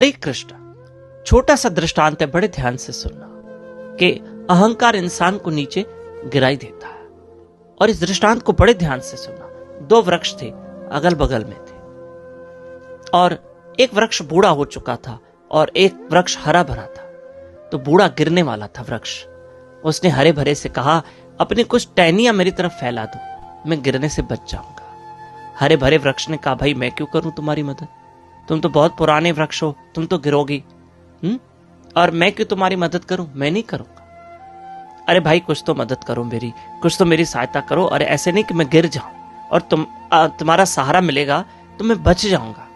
हरे कृष्ण। छोटा सा दृष्टांत है, बड़े ध्यान से सुनना कि अहंकार इंसान को नीचे गिराई देता है। और इस दृष्टांत को बड़े ध्यान से सुनना। दो वृक्ष थे, अगल बगल में थे, और एक वृक्ष बूढ़ा हो चुका था और एक वृक्ष हरा भरा था। तो बूढ़ा गिरने वाला था वृक्ष। उसने हरे भरे से कहा, अपनी कुछ टहनियां मेरी तरफ फैला दो, मैं गिरने से बच जाऊंगा। हरे भरे वृक्ष ने कहा, भाई मैं क्यों करूं तुम्हारी मदद, तुम तो बहुत पुराने वृक्ष हो, तुम तो गिरोगी। और मैं क्यों तुम्हारी मदद करूं, मैं नहीं करूंगा। अरे भाई कुछ तो मदद करो मेरी, कुछ तो मेरी सहायता करो। और ऐसे नहीं कि मैं गिर जाऊं और तुम्हारा सहारा मिलेगा तो मैं बच जाऊंगा।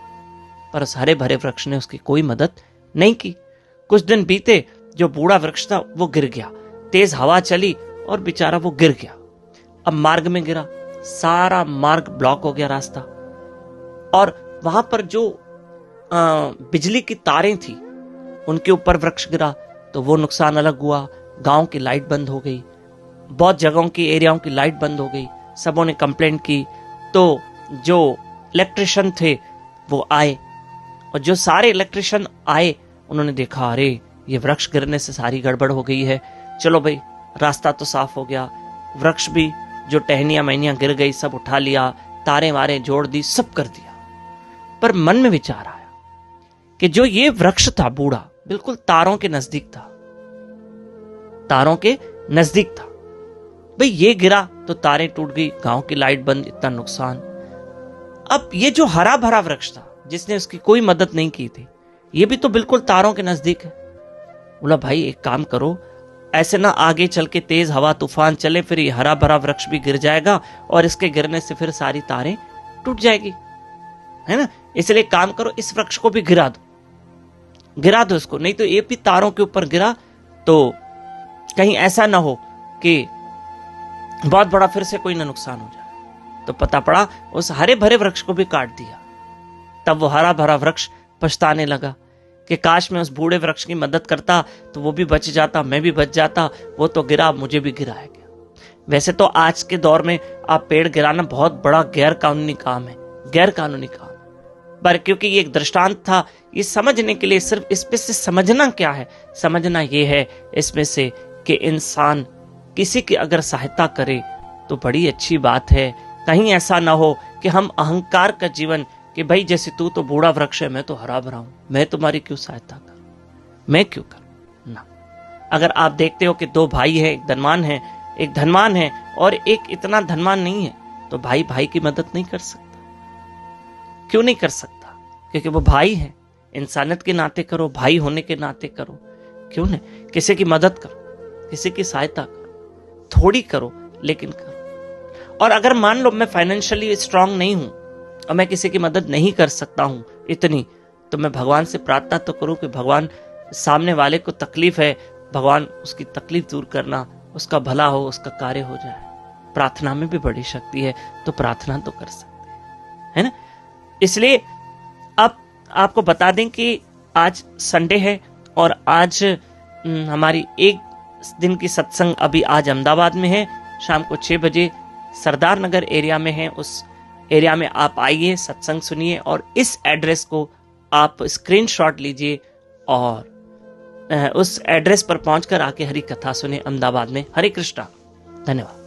पर उस हरे भरे वृक्ष ने उसकी कोई मदद नहीं की। कुछ दिन बीते, जो बूढ़ा वृक्ष था वो गिर गया। तेज हवा चली और बेचारा वो गिर गया। अब मार्ग में गिरा, सारा मार्ग ब्लॉक हो गया, रास्ता। और वहां पर जो बिजली की तारें थी उनके ऊपर वृक्ष गिरा, तो वो नुकसान अलग हुआ। गांव की लाइट बंद हो गई, बहुत जगहों की एरियाओं की लाइट बंद हो गई। सबों ने कंप्लेंट की, तो जो इलेक्ट्रिशियन थे वो आए, और जो सारे इलेक्ट्रिशियन आए उन्होंने देखा, अरे ये वृक्ष गिरने से सारी गड़बड़ हो गई है। चलो भाई, रास्ता तो साफ हो गया। वृक्ष भी जो टहनियां महनियां गिर गई सब उठा लिया, तारे वारे जोड़ दी, सब कर दिया। पर मन में विचार आया कि जो ये वृक्ष था बूढ़ा, बिल्कुल तारों के नजदीक था, तारों के नजदीक था। भाई ये गिरा तो तारें टूट गई, गांव की लाइट बंद, इतना नुकसान। अब ये जो हरा भरा वृक्ष था जिसने उसकी कोई मदद नहीं की थी, ये भी तो बिल्कुल तारों के नजदीक है। बोला, भाई एक काम करो, ऐसे ना आगे चल के तेज हवा तूफान चले, फिर ये हरा भरा वृक्ष भी गिर जाएगा और इसके गिरने से फिर सारी तारें टूट जाएगी, है ना। इसलिए काम करो, इस वृक्ष को भी गिरा दो इसको, नहीं तो ये भी तारों के ऊपर गिरा तो कहीं ऐसा ना हो कि बहुत बड़ा फिर से कोई ना नुकसान हो जाए। तो पता पड़ा उस हरे भरे वृक्ष को भी काट दिया। तब वो हरा भरा वृक्ष पछताने लगा कि काश मैं उस बूढ़े वृक्ष की मदद करता तो वो भी बच जाता, मैं भी बच जाता। वो तो गिरा, मुझे भी गिराया गया। वैसे तो आज के दौर में आप पेड़ गिराना बहुत बड़ा गैर कानूनी काम है, गैर कानूनी काम। पर क्योंकि ये एक दृष्टांत था, ये समझने के लिए, सिर्फ इसमें से समझना क्या है, समझना ये है इसमें से कि इंसान किसी की अगर सहायता करे तो बड़ी अच्छी बात है। कहीं ऐसा ना हो कि हम अहंकार का जीवन, कि भाई जैसे तू तो बूढ़ा वृक्ष है, मैं तो हरा भरा हूं, मैं तुम्हारी क्यों सहायता करूं, मैं क्यों करूं ना। अगर आप देखते हो कि दो भाई है, एक धनवान है और एक इतना धनवान नहीं है, तो भाई भाई की मदद नहीं कर सकता। क्यों नहीं कर सकता? क्योंकि वो भाई है। इंसानियत के नाते करो, भाई होने के नाते करो। क्यों नहीं? किसी की मदद करो, किसी की सहायता करो, थोड़ी करो लेकिन करो। और अगर मान लो मैं फाइनेंशियली स्ट्रांग नहीं हूं और मैं किसी की मदद नहीं कर सकता हूं इतनी, तो मैं भगवान से प्रार्थना तो करूं कि भगवान, सामने वाले को तकलीफ है, भगवान उसकी तकलीफ दूर करना, उसका भला हो, उसका कार्य हो जाए। प्रार्थना में भी बड़ी शक्ति है, तो प्रार्थना तो कर सकते हैं, है ना। इसलिए अब आपको बता दें कि आज संडे है और आज हमारी एक दिन की सत्संग अभी आज अहमदाबाद में है, शाम को 6 बजे सरदार नगर एरिया में है। उस एरिया में आप आइए, सत्संग सुनिए, और इस एड्रेस को आप स्क्रीनशॉट लीजिए और उस एड्रेस पर पहुंचकर आके हरि कथा सुने अहमदाबाद में। हरे कृष्णा, धन्यवाद।